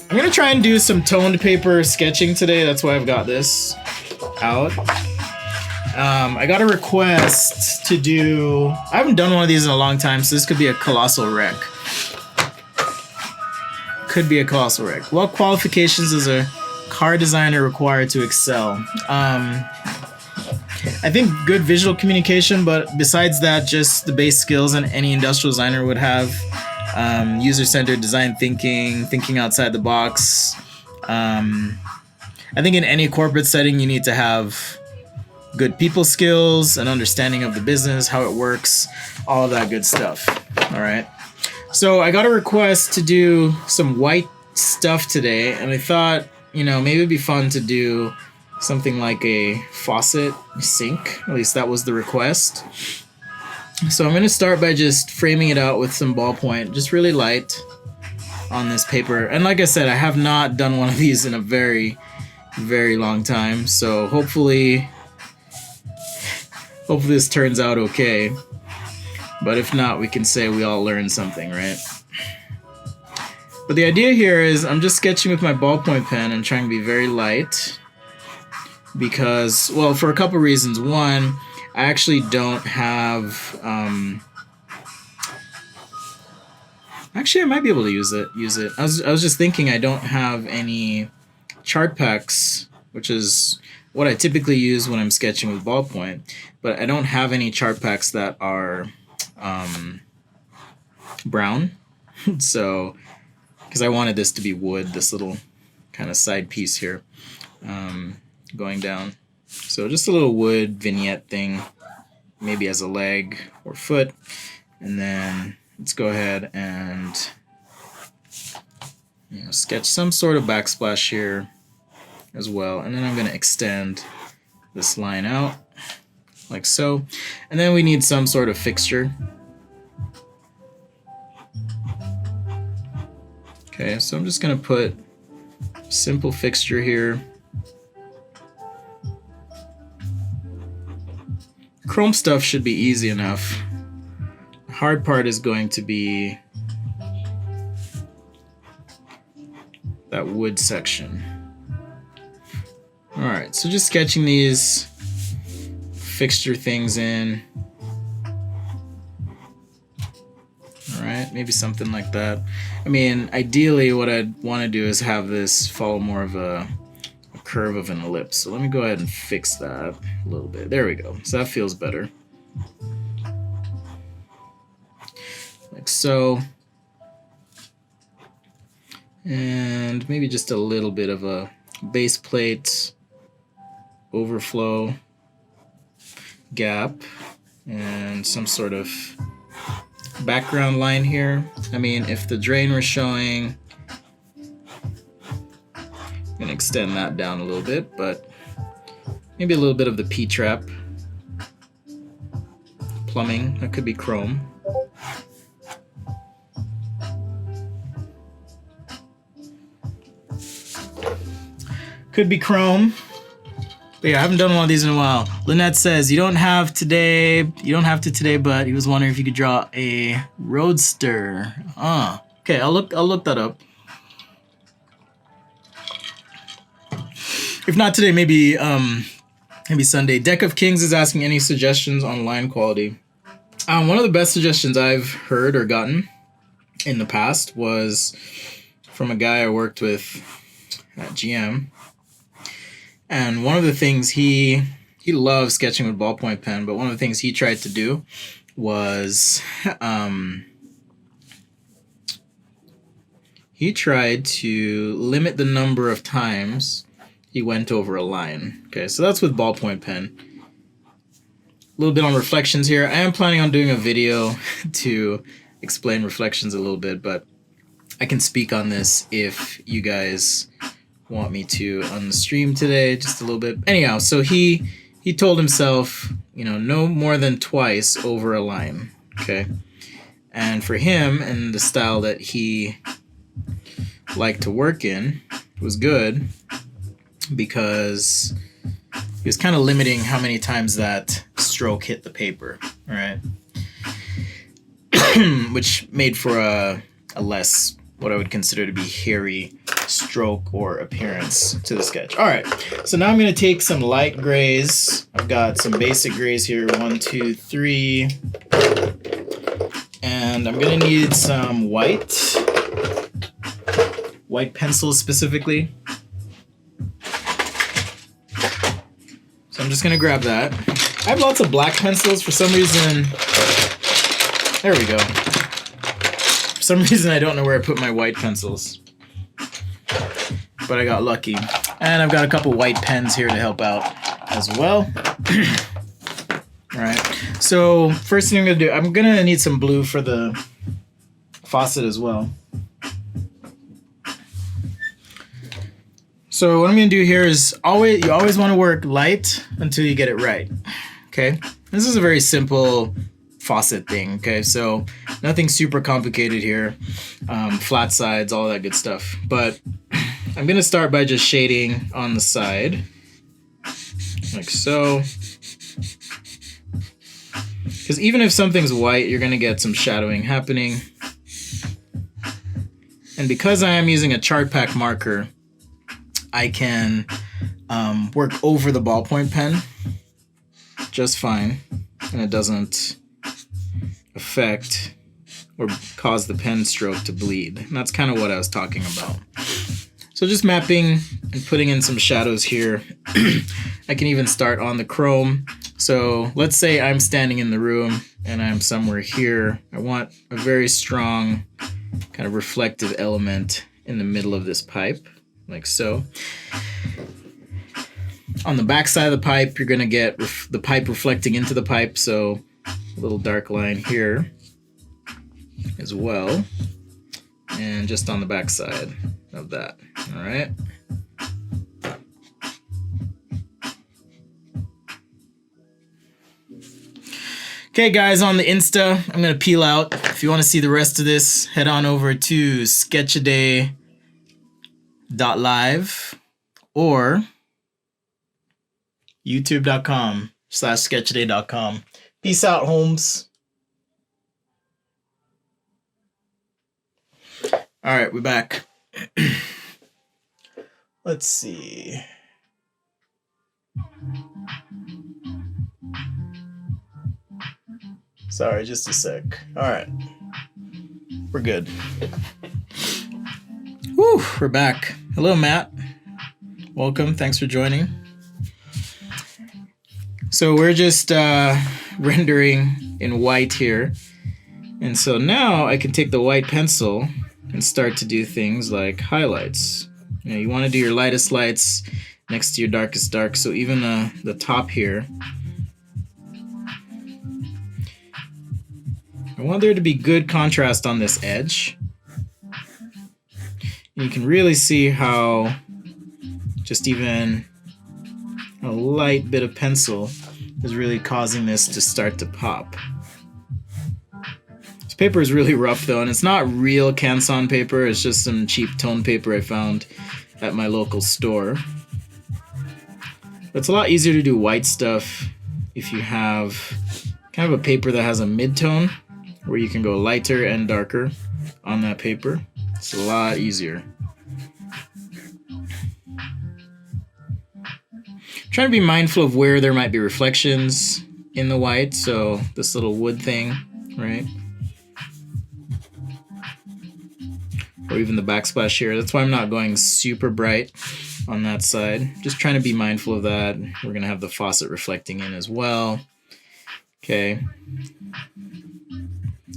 I'm gonna try and do some toned paper sketching today. That's why I've got this out. I got a request to do... I haven't done one of these in a long time, so this could be a colossal wreck. Could be a colossal wreck. What qualifications is a car designer required to excel? I think good visual communication, but besides that, just the base skills that any industrial designer would have. User-centered design thinking, thinking outside the box. I think in any corporate setting, you need to have good people skills, an understanding of the business, how it works, all of that good stuff. All right. So I got a request to do some white stuff today, and I thought, you know, maybe it'd be fun to do something like a faucet sink. At least that was the request. So I'm going to start by just framing it out with some ballpoint, just really light on this paper. And like I said, I have not done one of these in a very, very long time. So hopefully this turns out okay. But if not, we can say we all learned something, right? But the idea here is I'm just sketching with my ballpoint pen and trying to be very light. Because, well, for a couple reasons. One, I actually don't have... Actually, I might be able to use it. I was just thinking I don't have any chart packs, which is what I typically use when I'm sketching with ballpoint. But I don't have any chart packs that are brown. So, because I wanted this to be wood, this little kind of side piece here going down. So just a little wood vignette thing, maybe as a leg or foot. And then let's go ahead and sketch some sort of backsplash here as well. And then I'm going to extend this line out like so. And then we need some sort of fixture. Okay, so I'm just going to put simple fixture here. Chrome stuff should be easy enough. The hard part is going to be that wood section. Alright, so just sketching these fixture things in. Alright, maybe something like that. I mean, ideally what I'd want to do is have this follow more of a curve of an ellipse. So let me go ahead and fix that a little bit. There we go. So that feels better. Like so. And maybe just a little bit of a base plate overflow gap and some sort of background line here. I mean, if the drain were showing, I'm gonna extend that down a little bit, but maybe a little bit of the P-trap. Plumbing, that could be chrome. Could be chrome. But yeah, I haven't done one of these in a while. Lynette says, you don't have to today, but he was wondering if you could draw a roadster. Okay, I'll look that up. If not today, maybe Sunday. Deck of Kings is asking any suggestions on line quality. One of the best suggestions I've heard or gotten in the past was from a guy I worked with at GM. And one of the things he loves sketching with ballpoint pen, but one of the things he tried to do was he tried to limit the number of times he went over a line. Okay, so that's with ballpoint pen. A little bit on reflections here. I am planning on doing a video to explain reflections a little bit, but I can speak on this if you guys want me to on the stream today, just a little bit. Anyhow, so he told himself, no more than twice over a line. Okay, and for him and the style that he liked to work in was good, because he was kind of limiting how many times that stroke hit the paper, right? Which made for a less, what I would consider to be hairy stroke or appearance to the sketch. All right, so now I'm gonna take some light grays. I've got some basic grays here, 1, 2, 3. And I'm gonna need some white pencils specifically. So I'm just gonna grab that. I have lots of black pencils for some reason. There we go. For some reason I don't know where I put my white pencils, but I got lucky. And I've got a couple white pens here to help out as well. All right, so first thing I'm gonna do, I'm gonna need some blue for the faucet as well. So what I'm gonna do here is you always want to work light until you get it right. Okay, this is a very simple faucet thing. Okay, so nothing super complicated here. Flat sides, all that good stuff. But I'm gonna start by just shading on the side, like so. Because even if something's white, you're gonna get some shadowing happening. And because I am using a chart pack marker, I can work over the ballpoint pen just fine, and it doesn't affect or cause the pen stroke to bleed. And that's kind of what I was talking about. So just mapping and putting in some shadows here. I can even start on the chrome. So let's say I'm standing in the room and I'm somewhere here. I want a very strong kind of reflective element in the middle of this pipe, like so. On the back side of the pipe, you're gonna get the pipe reflecting into the pipe, so a little dark line here as well. And just on the back side of that, all right? Okay guys, on the Insta, I'm gonna peel out. If you wanna see the rest of this, head on over to sketchaday.live or youtube.com/sketchaday.com. Peace out, Holmes. All right, we're back. Let's see. Sorry, just a sec. All right, we're good. Woo, we're back. Hello, Matt. Welcome. Thanks for joining. So we're just rendering in white here. And so now I can take the white pencil and start to do things like highlights. You know, you want to do your lightest lights next to your darkest dark. So even the top here, I want there to be good contrast on this edge. And you can really see how just even a light bit of pencil is really causing this to start to pop. This paper is really rough though, and it's not real Canson paper, it's just some cheap tone paper I found at my local store. But it's a lot easier to do white stuff if you have kind of a paper that has a mid-tone where you can go lighter and darker on that paper. It's a lot easier. Trying to be mindful of where there might be reflections in the white, so this little wood thing, right? Or even the backsplash here. That's why I'm not going super bright on that side. Just trying to be mindful of that. We're gonna have the faucet reflecting in as well. Okay.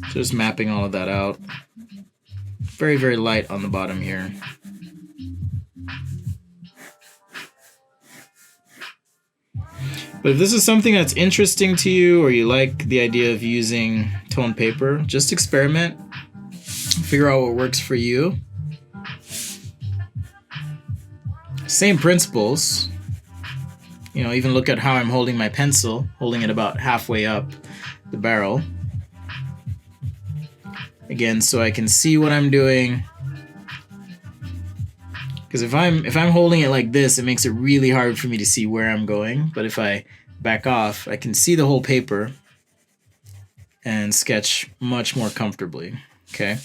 So just mapping all of that out. Very, very light on the bottom here. But if this is something that's interesting to you or you like the idea of using toned paper, just experiment. Figure out what works for you. Same principles. You know, even look at how I'm holding my pencil, holding it about halfway up the barrel. Again, so I can see what I'm doing. Because if I'm holding it like this, it makes it really hard for me to see where I'm going. But if I back off, I can see the whole paper and sketch much more comfortably. Okay.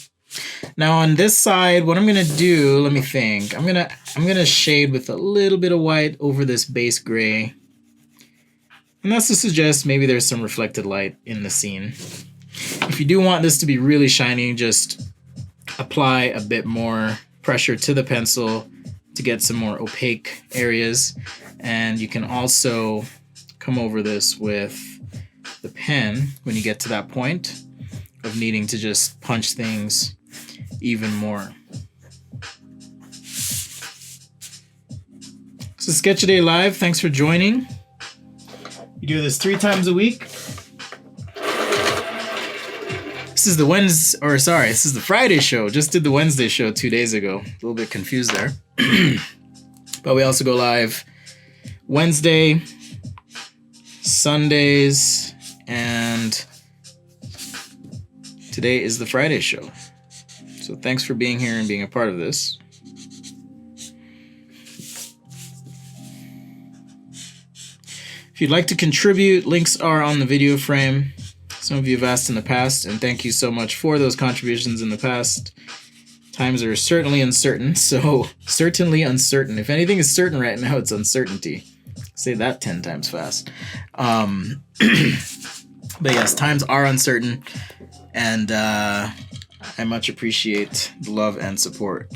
Now on this side, what I'm gonna do, let me think. I'm gonna shade with a little bit of white over this base gray. And that's to suggest maybe there's some reflected light in the scene. If you do want this to be really shiny, just apply a bit more pressure to the pencil to get some more opaque areas. And you can also come over this with the pen when you get to that point of needing to just punch things even more. So Sketch-A-Day Live, thanks for joining. We do this 3 times a week. This is the Friday show. Just did the Wednesday show 2 days ago. A little bit confused there. But we also go live Wednesday, Sundays, and today is the Friday show. So thanks for being here and being a part of this. If you'd like to contribute, links are on the video frame. Some of you have asked in the past, and thank you so much for those contributions in the past. Times are certainly uncertain, so certainly uncertain. If anything is certain right now, it's uncertainty. Say that 10 times fast. But yes, times are uncertain, and I much appreciate the love and support.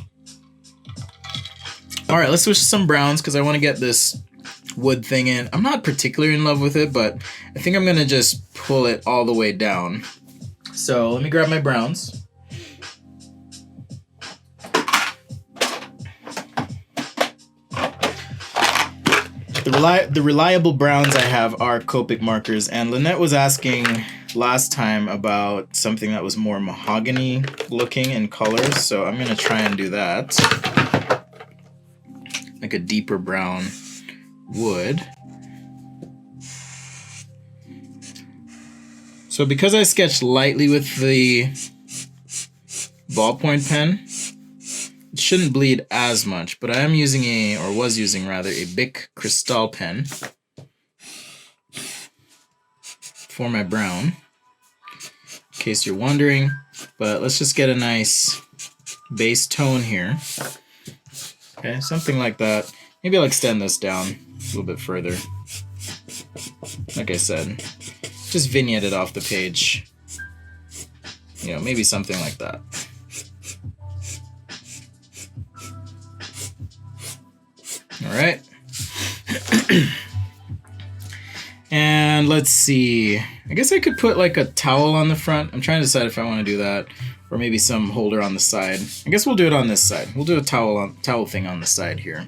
All right, let's switch to some browns because I want to get this wood thing in. I'm not particularly in love with it, but I think I'm gonna just pull it all the way down. So let me grab my browns. The reliable browns I have are Copic markers, and Lynette was asking last time about something that was more mahogany looking in colors, so I'm gonna try and do that. Like a deeper brown wood. So because I sketched lightly with the ballpoint pen, it shouldn't bleed as much, but I am using was using a Bic Cristal pen for my brown, in case you're wondering. But let's just get a nice base tone here. Okay, something like that. Maybe I'll extend this down a little bit further. Like I said, just vignette it off the page. You know, maybe something like that. All right. And let's see. I guess I could put like a towel on the front. I'm trying to decide if I want to do that, or maybe some holder on the side. I guess we'll do it on this side. We'll do a towel thing on the side here.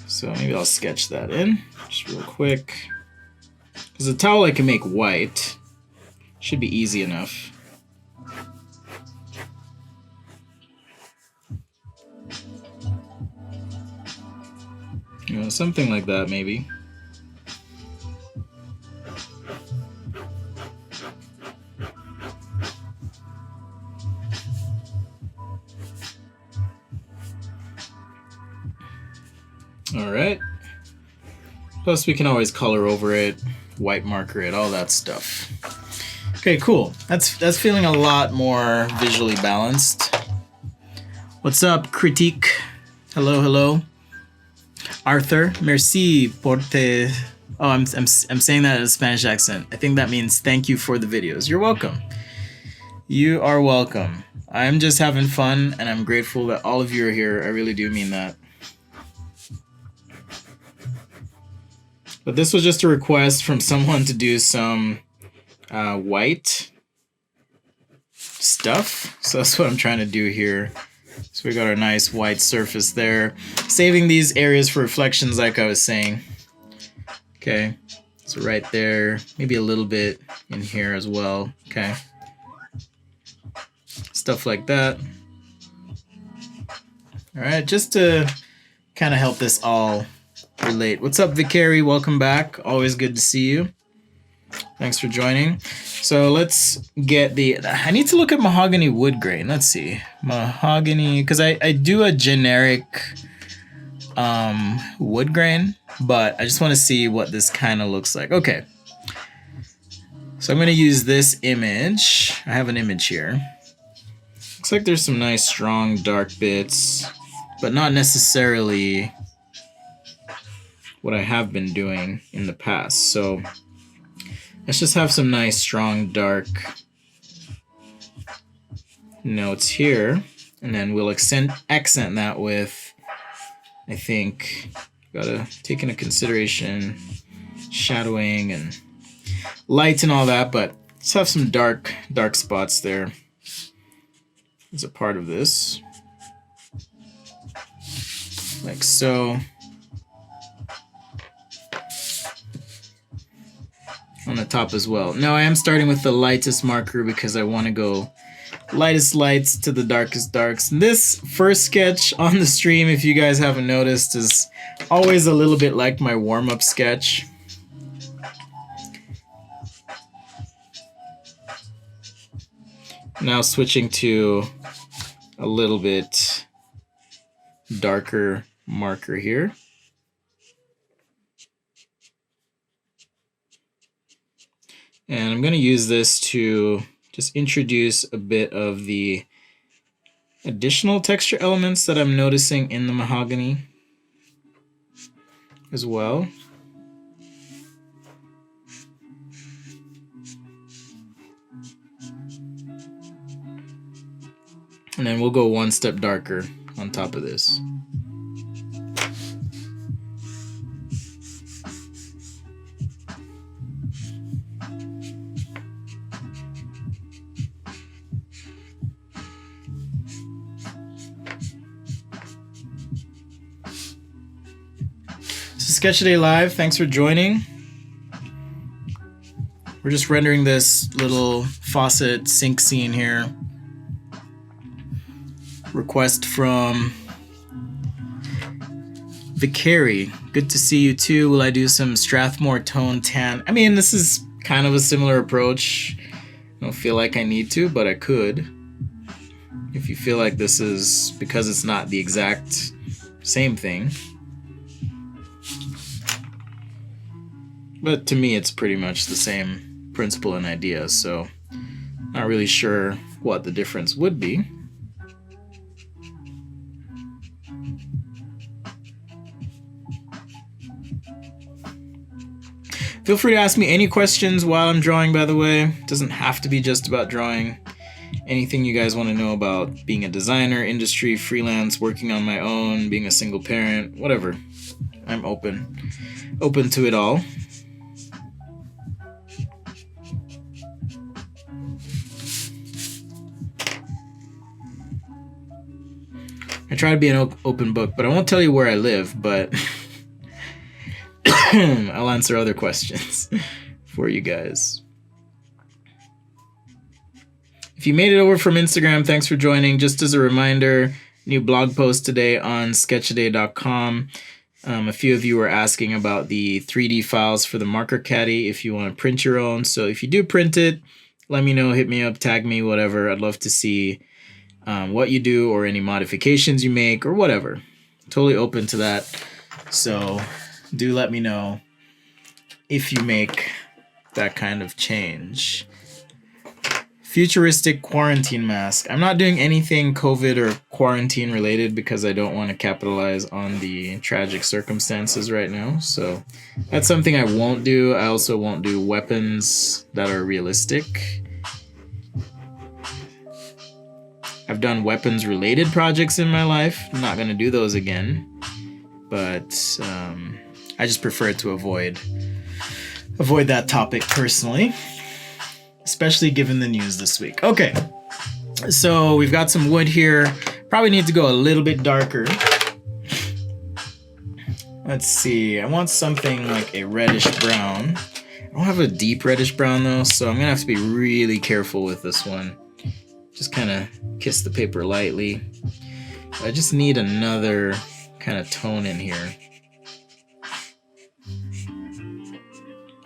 So maybe I'll sketch that in just real quick. Because the towel I can make white. Should be easy enough. You know, something like that maybe. All right. Plus we can always color over it, white marker it, all that stuff. Okay, cool. That's feeling a lot more visually balanced. What's up, Critique? Hello, hello. Arthur, merci por te... Oh, I'm saying that in a Spanish accent. I think that means thank you for the videos. You're welcome. You are welcome. I'm just having fun, and I'm grateful that all of you are here. I really do mean that. But this was just a request from someone to do some white stuff. So that's what I'm trying to do here. So we got our nice white surface there. Saving these areas for reflections like I was saying. Okay, so right there. Maybe a little bit in here as well. Okay. Stuff like that. Alright, just to kind of help this all relate. What's up, Vicary? Welcome back. Always good to see you. Thanks for joining. So let's get I need to look at mahogany wood grain. Let's see. Mahogany, because I do a generic wood grain, but I just want to see what this kind of looks like. Okay. So I'm going to use this image. I have an image here. Looks like there's some nice strong dark bits, but not necessarily what I have been doing in the past. So let's just have some nice strong dark notes here, and then we'll accent that with, I think, gotta take into consideration shadowing and light and all that, but let's have some dark spots there as a part of this, like so. On the top as well. Now I am starting with the lightest marker because I want to go lightest lights to the darkest darks. And this first sketch on the stream, if you guys haven't noticed, is always a little bit like my warm-up sketch. Now switching to a little bit darker marker here. And I'm going to use this to just introduce a bit of the additional texture elements that I'm noticing in the mahogany as well. And then we'll go one step darker on top of this. Sketch Today Live, thanks for joining. We're just rendering this little faucet sink scene here. Request from Vicari. Good to see you too. Will I do some Strathmore tone tan? I mean, this is kind of a similar approach. I don't feel like I need to, but I could. If you feel like this is, because it's not the exact same thing. But to me, it's pretty much the same principle and idea, so not really sure what the difference would be. Feel free to ask me any questions while I'm drawing, by the way. It doesn't have to be just about drawing. Anything you guys want to know about being a designer, industry, freelance, working on my own, being a single parent, whatever. I'm open to it all. I try to be an open book, but I won't tell you where I live, but I'll answer other questions for you guys. If you made it over from Instagram, thanks for joining. Just as a reminder, new blog post today on sketchaday.com. A few of you were asking about the 3D files for the marker caddy if you want to print your own. So if you do print it, let me know, hit me up, tag me, whatever. I'd love to see what you do or any modifications you make or whatever. Totally open to that. So do let me know if you make that kind of change. Futuristic quarantine mask. I'm not doing anything COVID or quarantine related because I don't want to capitalize on the tragic circumstances right now. So that's something I won't do. I also won't do weapons that are realistic. I've done weapons related projects in my life. I'm not going to do those again. But I just prefer to avoid that topic personally. Especially given the news this week. Okay, so we've got some wood here. Probably need to go a little bit darker. Let's see, I want something like a reddish brown. I don't have a deep reddish brown though, so I'm gonna have to be really careful with this one. Just kind of kiss the paper lightly. I just need another kind of tone in here.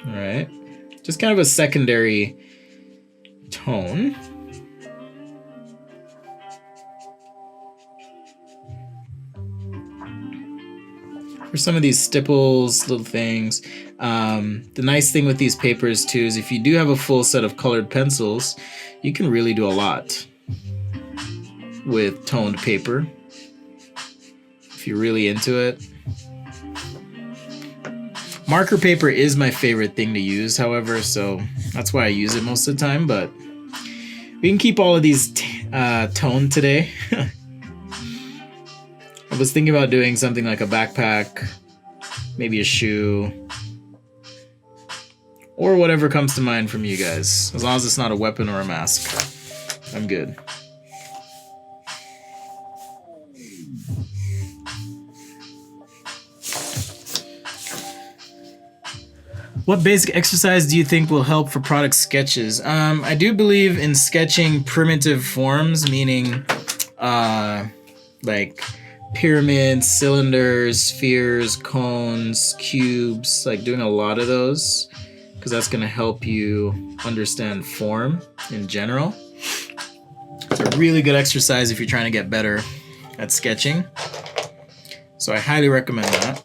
All right, just kind of a secondary tone. for some of these stipples, little things. The nice thing with these papers too is if you do have a full set of colored pencils, you can really do a lot with toned paper if you're really into it. Marker paper is my favorite thing to use, however, so that's why I use it most of the time, but we can keep all of these toned today. I was thinking about doing something like a backpack, maybe a shoe, or whatever comes to mind from you guys. As long as it's not a weapon or a mask, I'm good. What basic exercise do you think will help for product sketches? I do believe in sketching primitive forms, meaning like pyramids, cylinders, spheres, cones, cubes, like doing a lot of those, because that's going to help you understand form in general. It's a really good exercise if you're trying to get better at sketching. So I highly recommend that.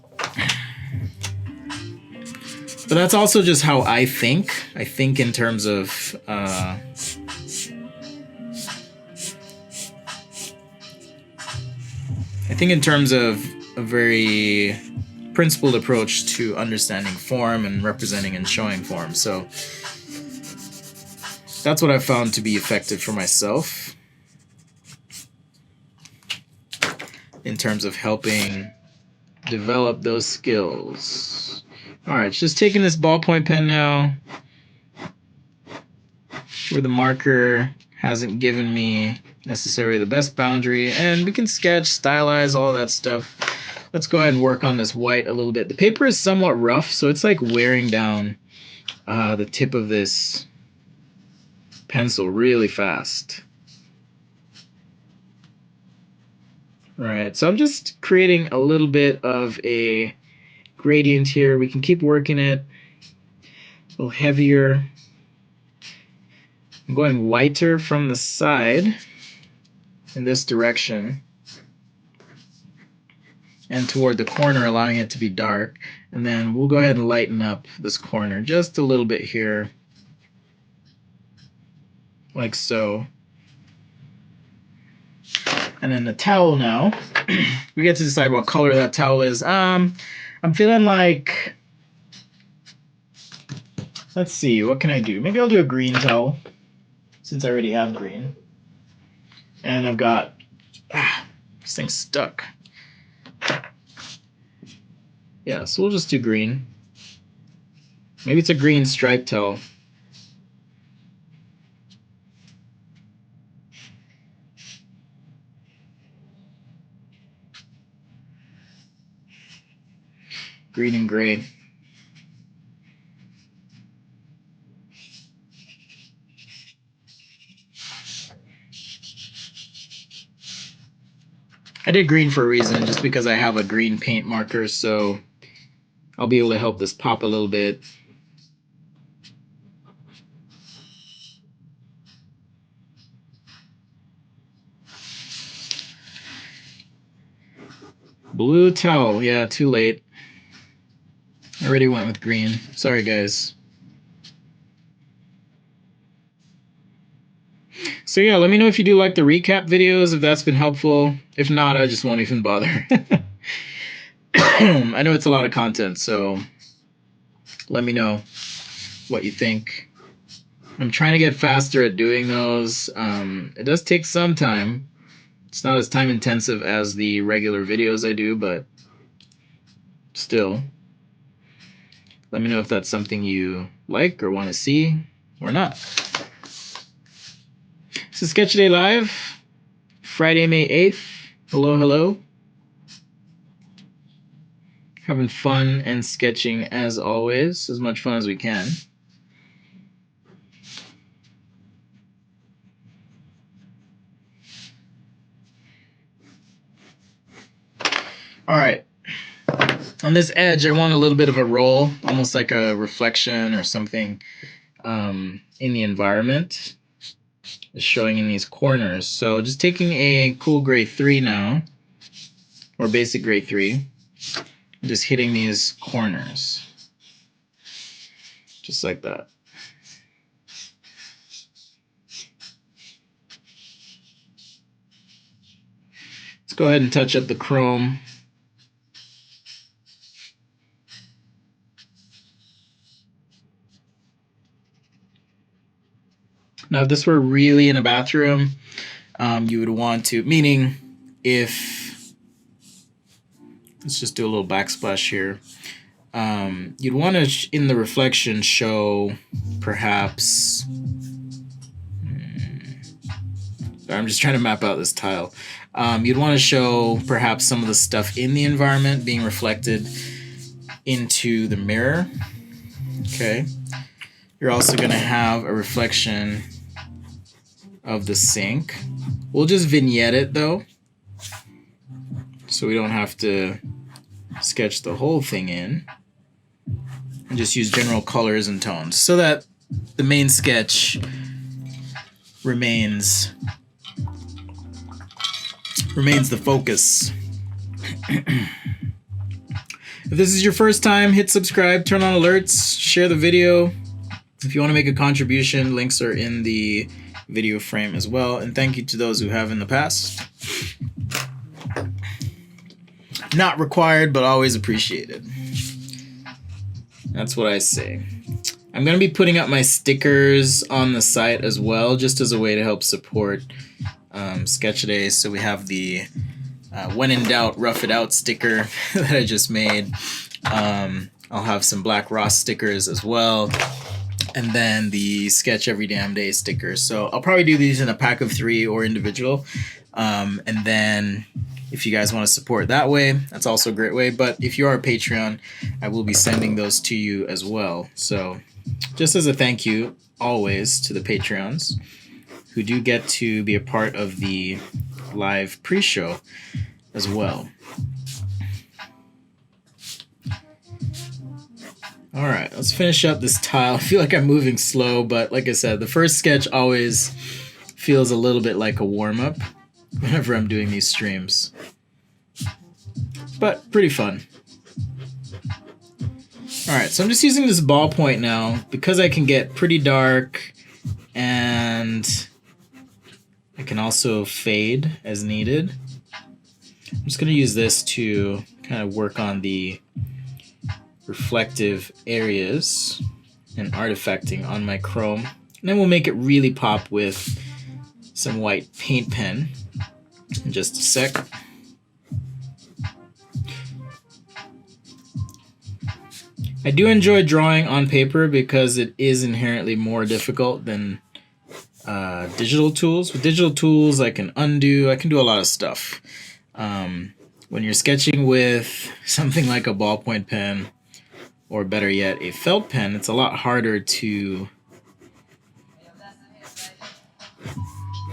But that's also just how I think. I think in terms of a very principled approach to understanding form and representing and showing form. So that's what I've found to be effective for myself in terms of helping develop those skills. All right, just taking this ballpoint pen now where the marker hasn't given me necessarily the best boundary, and we can sketch, stylize, all that stuff. Let's go ahead and work on this white a little bit. The paper is somewhat rough, so it's like wearing down the tip of this pencil really fast. All right, so I'm just creating a little bit of a gradient here. We can keep working it a little heavier. I'm going whiter from the side in this direction and toward the corner, allowing it to be dark. And then we'll go ahead and lighten up this corner just a little bit here, like so. And then the towel now, we get to decide what color that towel is. I'm feeling like, let's see, what can I do? Maybe I'll do a green towel, since I already have green. And I've got, this thing's stuck. Yeah, so we'll just do green. Maybe it's a green striped towel. Green and gray. I did green for a reason, just because I have a green paint marker, so I'll be able to help this pop a little bit. Blue towel, yeah, too late. I already went with green. Sorry, guys. So yeah, let me know if you do like the recap videos, if that's been helpful. If not, I just won't even bother. I know it's a lot of content, so let me know what you think. I'm trying to get faster at doing those. It does take some time. It's not as time intensive as the regular videos I do, but still. Let me know if that's something you like or want to see or not. This is Sketch Day Live, Friday, May 8th. Hello, hello. Having fun and sketching as always, as much fun as we can. All right. On this edge, I want a little bit of a roll, almost like a reflection or something in the environment. Is showing in these corners. So just taking a cool gray 3 now, or basic gray 3. Just hitting these corners. Just like that. Let's go ahead and touch up the chrome. Now, if this were really in a bathroom, you would want to, meaning if, let's just do a little backsplash here. You'd want to, in the reflection, show perhaps, I'm just trying to map out this tile. You'd want to show perhaps some of the stuff in the environment being reflected into the mirror. Okay. You're also going to have a reflection of the sink. We'll just vignette it though, so we don't have to sketch the whole thing in, and just use general colors and tones so that the main sketch remains the focus. If this is your first time, hit subscribe, turn on alerts, share the video. If you want to make a contribution, links are in the video frame as well. And thank you to those who have in the past. Not required, but always appreciated. That's what I say. I'm going to be putting up my stickers on the site as well, just as a way to help support Sketch-A-Day. So we have the when in doubt, rough it out sticker that I just made. I'll have some Black Ross stickers as well. And then the Sketch Every Damn Day stickers. So I'll probably do these in a pack of 3 or individual. And then if you guys want to support that way, that's also a great way. But if you are a Patreon, I will be sending those to you as well. So just as a thank you, always, to the Patreons who do get to be a part of the live pre-show as well. All right, let's finish up this tile. I feel like I'm moving slow, but like I said, the first sketch always feels a little bit like a warm-up whenever I'm doing these streams. But pretty fun. All right, so I'm just using this ballpoint now because I can get pretty dark and I can also fade as needed. I'm just going to use this to kind of work on the reflective areas and artifacting on my chrome. And then we'll make it really pop with some white paint pen in just a sec. I do enjoy drawing on paper because it is inherently more difficult than digital tools. With digital tools, I can do a lot of stuff. When you're sketching with something like a ballpoint pen, or better yet, a felt pen, it's a lot harder to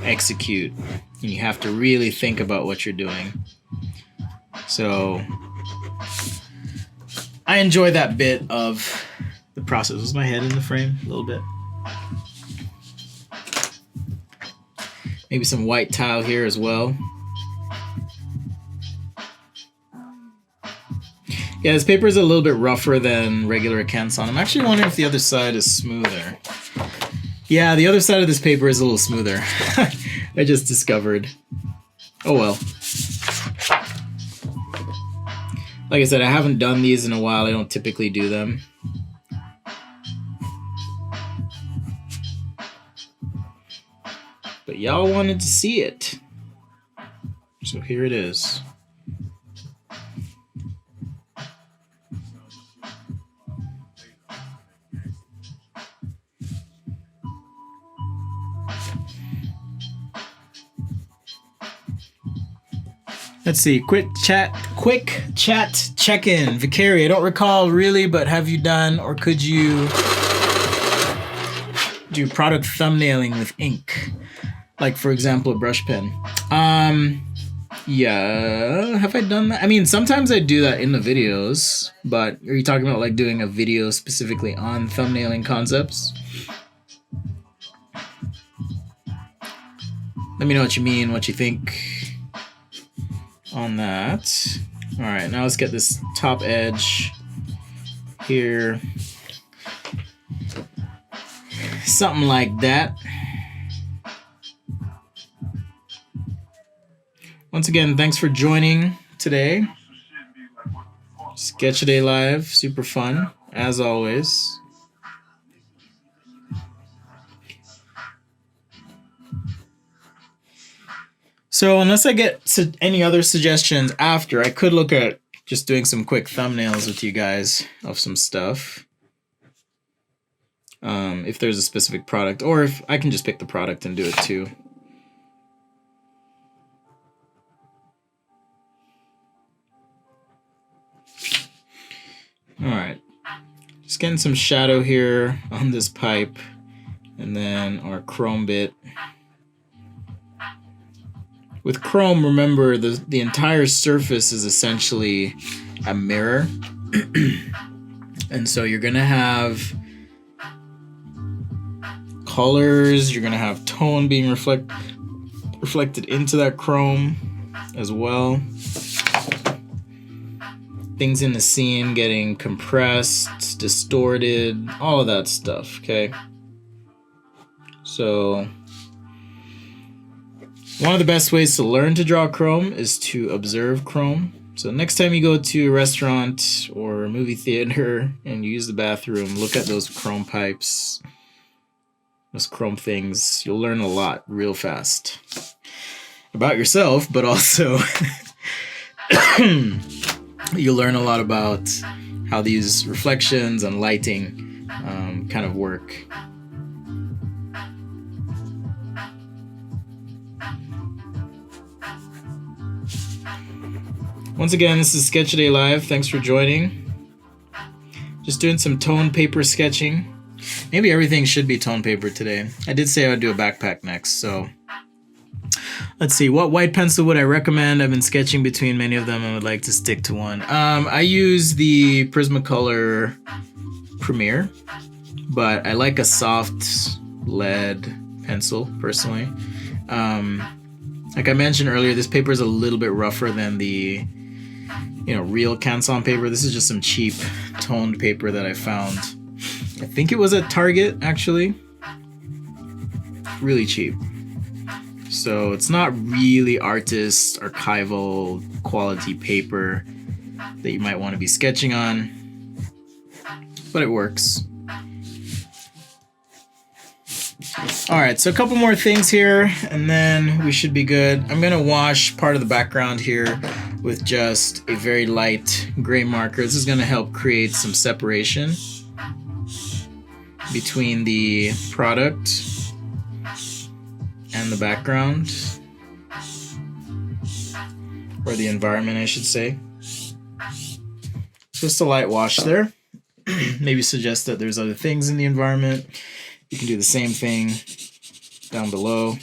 execute. And you have to really think about what you're doing. So I enjoy that bit of the process. Was my head in the frame a little bit? Maybe some white tile here as well. Yeah, this paper is a little bit rougher than regular Akanson. I'm actually wondering if the other side is smoother. Yeah, the other side of this paper is a little smoother. I just discovered. Oh well. Like I said, I haven't done these in a while. I don't typically do them. But y'all wanted to see it. So here it is. Let's see, quick chat check-in. Vicari, I don't recall really, but have you done or could you do product thumbnailing with ink? Like, for example, a brush pen. Yeah, have I done that? I mean, sometimes I do that in the videos, but are you talking about like doing a video specifically on thumbnailing concepts? Let me know what you mean, what you think on that. All right, now let's get this top edge here. Something like that. Once again, thanks for joining today. Sketch-A-Day Live, super fun, as always. So unless I get any other suggestions after, I could look at just doing some quick thumbnails with you guys of some stuff. If there's a specific product, or if I can just pick the product and do it too. All right, just getting some shadow here on this pipe, and then our chrome bit. With chrome, remember the entire surface is essentially a mirror, and so you're gonna have colors, you're gonna have tone being reflected into that chrome as well. Things in the scene getting compressed, distorted, all of that stuff, okay? So one of the best ways to learn to draw chrome is to observe chrome. So next time you go to a restaurant or a movie theater and you use the bathroom, look at those chrome pipes, those chrome things. You'll learn a lot real fast about yourself, but also you'll learn a lot about how these reflections and lighting kind of work. Once again, this is Sketch-A-Day Live. Thanks for joining. Just doing some tone paper sketching. Maybe everything should be tone paper today. I did say I would do a backpack next, so let's see. What white pencil would I recommend? I've been sketching between many of them and would like to stick to one. I use the Prismacolor Premier, but I like a soft lead pencil personally. Like I mentioned earlier, this paper is a little bit rougher than the real Canson paper. This is just some cheap toned paper that I found. I think it was at Target, actually. Really cheap. So it's not really artist, archival quality paper that you might want to be sketching on, but it works. All right, so a couple more things here, and then we should be good. I'm gonna wash part of the background here with just a very light gray marker. This is gonna help create some separation between the product and the background, or the environment, I should say. Just a light wash there. Maybe suggest that there's other things in the environment. You can do the same thing down below.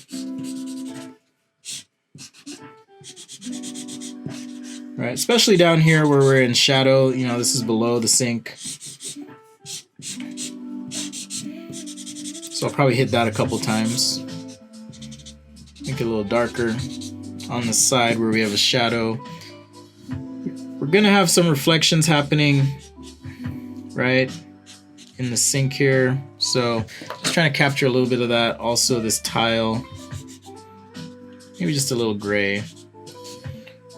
All right, especially down here where we're in shadow, this is below the sink. So I'll probably hit that a couple times. Make it a little darker on the side where we have a shadow. We're gonna have some reflections happening right in the sink here, so just trying to capture a little bit of that. Also this tile, maybe just a little gray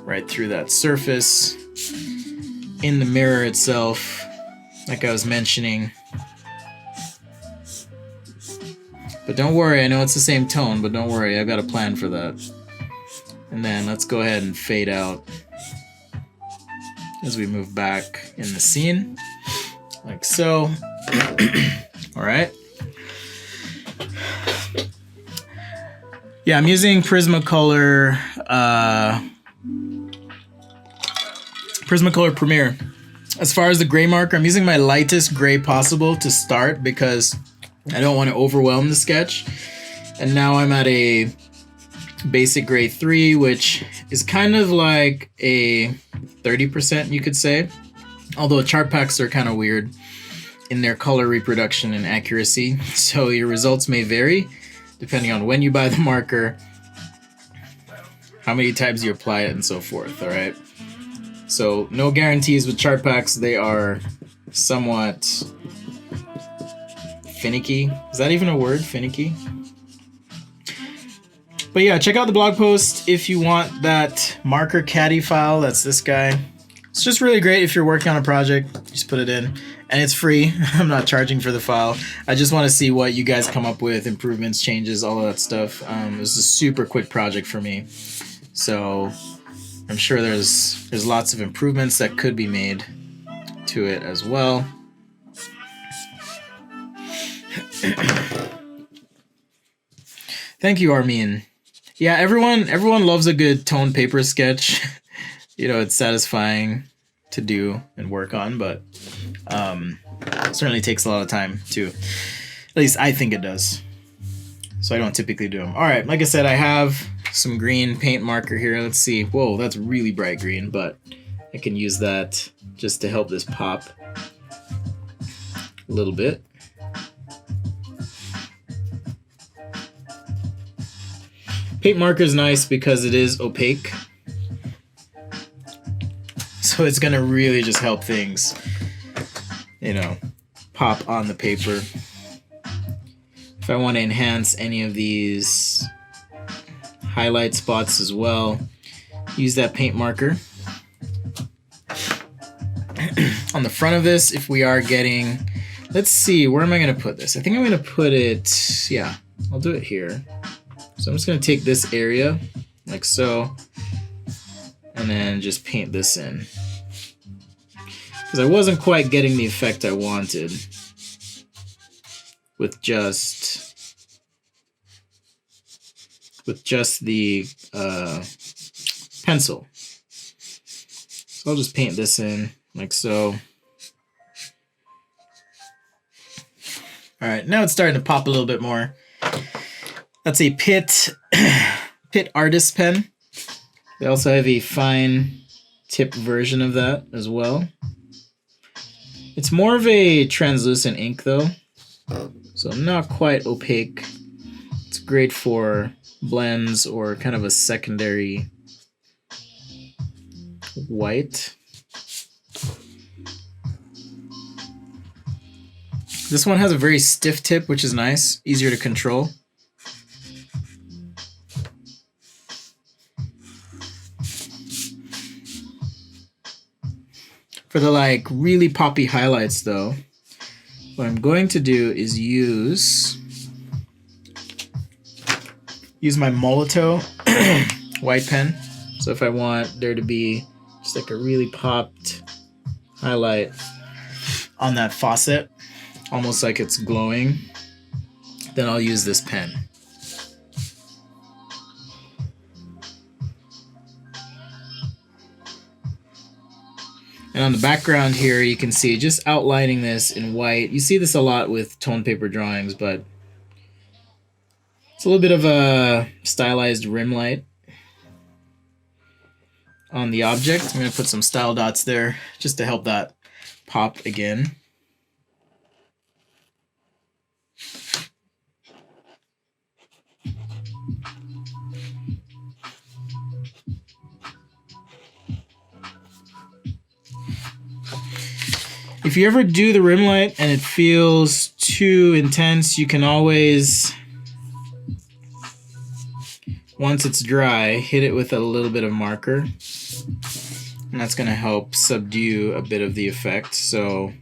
right through that surface. In the mirror itself, like I was mentioning. But don't worry, I know it's the same tone, but don't worry, I've got a plan for that. And then let's go ahead and fade out as we move back in the scene, like so. All right. Yeah, I'm using Prismacolor Premier. As far as the gray marker, I'm using my lightest gray possible to start because I don't want to overwhelm the sketch. And now I'm at a basic gray 3, which is kind of like a 30%, you could say. Although chart packs are kind of weird in their color reproduction and accuracy, so your results may vary depending on when you buy the marker, how many times you apply it, and so forth. All right. So no guarantees with chart packs. They are somewhat finicky. Is that even a word? Finicky? But yeah, check out the blog post if you want that marker caddy file. That's this guy. It's just really great if you're working on a project. Just put it in. And it's free. I'm not charging for the file. I just want to see what you guys come up with, improvements, changes, all of that stuff. It was a super quick project for me. So I'm sure there's lots of improvements that could be made to it as well. Thank you, Armin. Yeah, everyone loves a good tone paper sketch. You know, it's satisfying to do and work on, but it certainly takes a lot of time too. At least I think it does. So I don't typically do them. All right, like I said, I have some green paint marker here. Let's see. Whoa, that's really bright green, but I can use that just to help this pop a little bit. Paint marker is nice because it is opaque. So it's gonna really just help things, you know, pop on the paper. If I want to enhance any of these highlight spots as well, use that paint marker. On the front of this, if we are getting, let's see, where am I gonna put this? I think I'm gonna put it, yeah, I'll do it here. So I'm just going to take this area, like so, and then just paint this in. Because I wasn't quite getting the effect I wanted with just the pencil. So I'll just paint this in, like so. Alright, now it's starting to pop a little bit more. That's a Pitt artist pen. They also have a fine tip version of that as well. It's more of a translucent ink though, so not quite opaque. It's great for blends or kind of a secondary white. This one has a very stiff tip, which is nice, easier to control. For the like really poppy highlights though, what I'm going to do is use my Molotow white pen. So if I want there to be just like a really popped highlight on that faucet, almost like it's glowing, then I'll use this pen. And on the background here, you can see just outlining this in white. You see this a lot with tone paper drawings, but it's a little bit of a stylized rim light on the object. I'm going to put some style dots there just to help that pop again. If you ever do the rim light and it feels too intense, you can always, once it's dry, hit it with a little bit of marker. And that's going to help subdue a bit of the effect. So,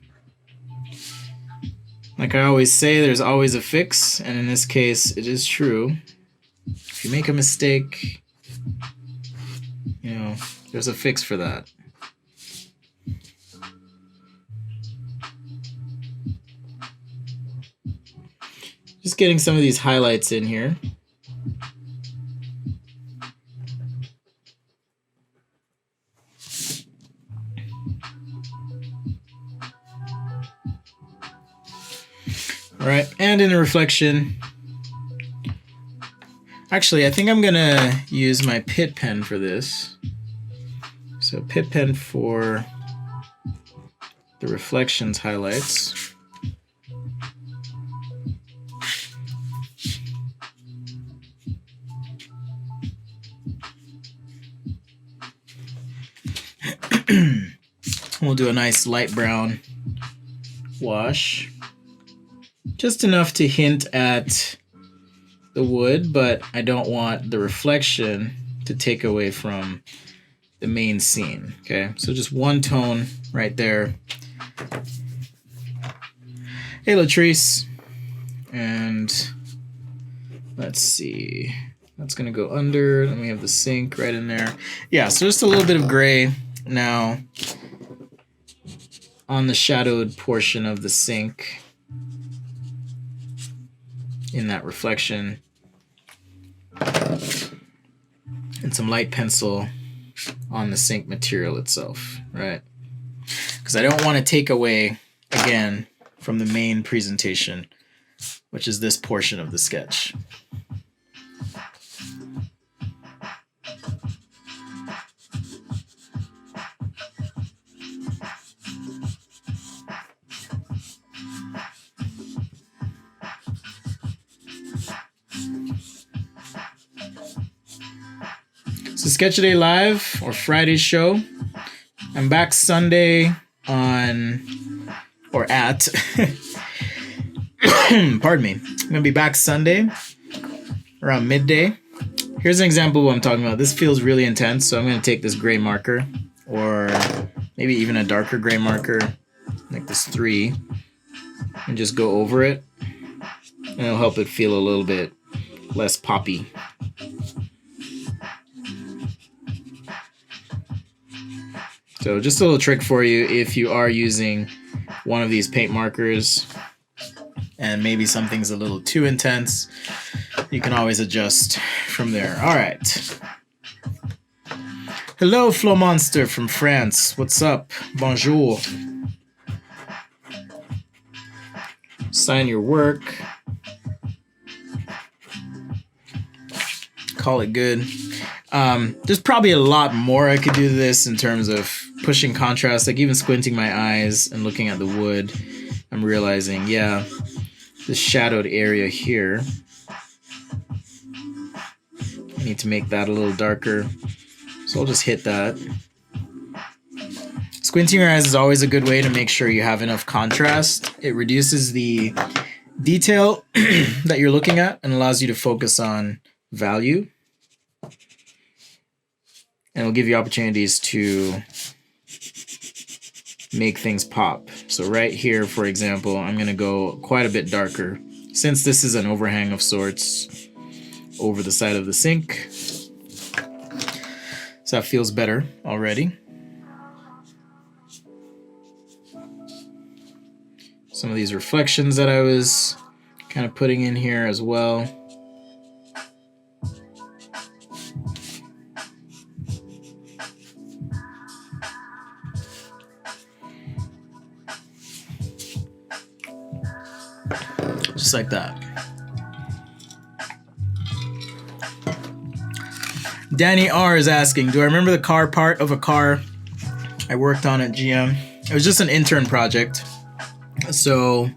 like I always say, there's always a fix. And in this case, it is true. If you make a mistake, you know, there's a fix for that. Just getting some of these highlights in here. All right, and in the reflection, actually, I think I'm gonna use my Pitt pen for this. So Pitt pen for the reflections highlights. We'll do a nice light brown wash. Just enough to hint at the wood, but I don't want the reflection to take away from the main scene. Okay, so just one tone right there. Hey Latrice. And let's see. That's gonna go under. Then we have the sink right in there. Yeah, so just a little bit of gray now on the shadowed portion of the sink in that reflection. And some light pencil on the sink material itself, right? Because I don't want to take away, again, from the main presentation, which is this portion of the sketch. So Sketch a Day Live or Friday show. I'm back Sunday on or at pardon me. I'm gonna be back Sunday around midday. Here's an example of what I'm talking about. This feels really intense, so I'm gonna take this gray marker or maybe even a darker gray marker like this 3 and just go over it, and it'll help it feel a little bit less poppy. So just a little trick for you if you are using one of these paint markers and maybe something's a little too intense, you can always adjust from there. All right. Hello, Flo Monster from France. What's up? Bonjour. Sign your work. Call it good. There's probably a lot more I could do to this in terms of pushing contrast, like even squinting my eyes and looking at the wood. I'm realizing, yeah, this shadowed area here, I need to make that a little darker. So I'll just hit that. Squinting your eyes is always a good way to make sure you have enough contrast. It reduces the detail that you're looking at and allows you to focus on value. And it'll give you opportunities to make things pop. So right here, for example, I'm going to go quite a bit darker. Since this is an overhang of sorts over the side of the sink. So that feels better already. Some of these reflections that I was kind of putting in here as well. Just like that. Danny R is asking, do I remember the car part of a car I worked on at GM? It was just an intern project, so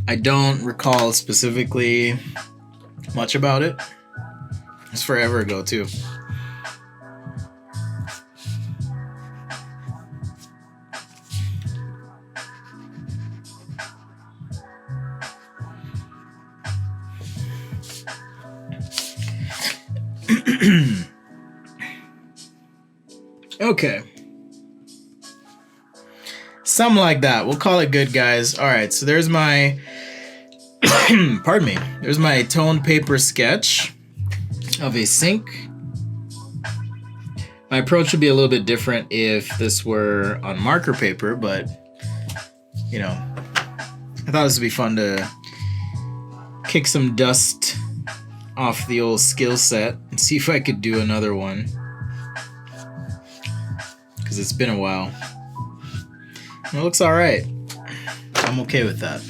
I don't recall specifically much about it. It's forever ago too. Okay. Something like that. We'll call it good, guys. All right, so there's my pardon me. There's my toned paper sketch of a sink. My approach would be a little bit different if this were on marker paper, but you know, I thought this would be fun to kick some dust off the old skill set and see if I could do another one, because it's been a while. And it looks all right. I'm okay with that.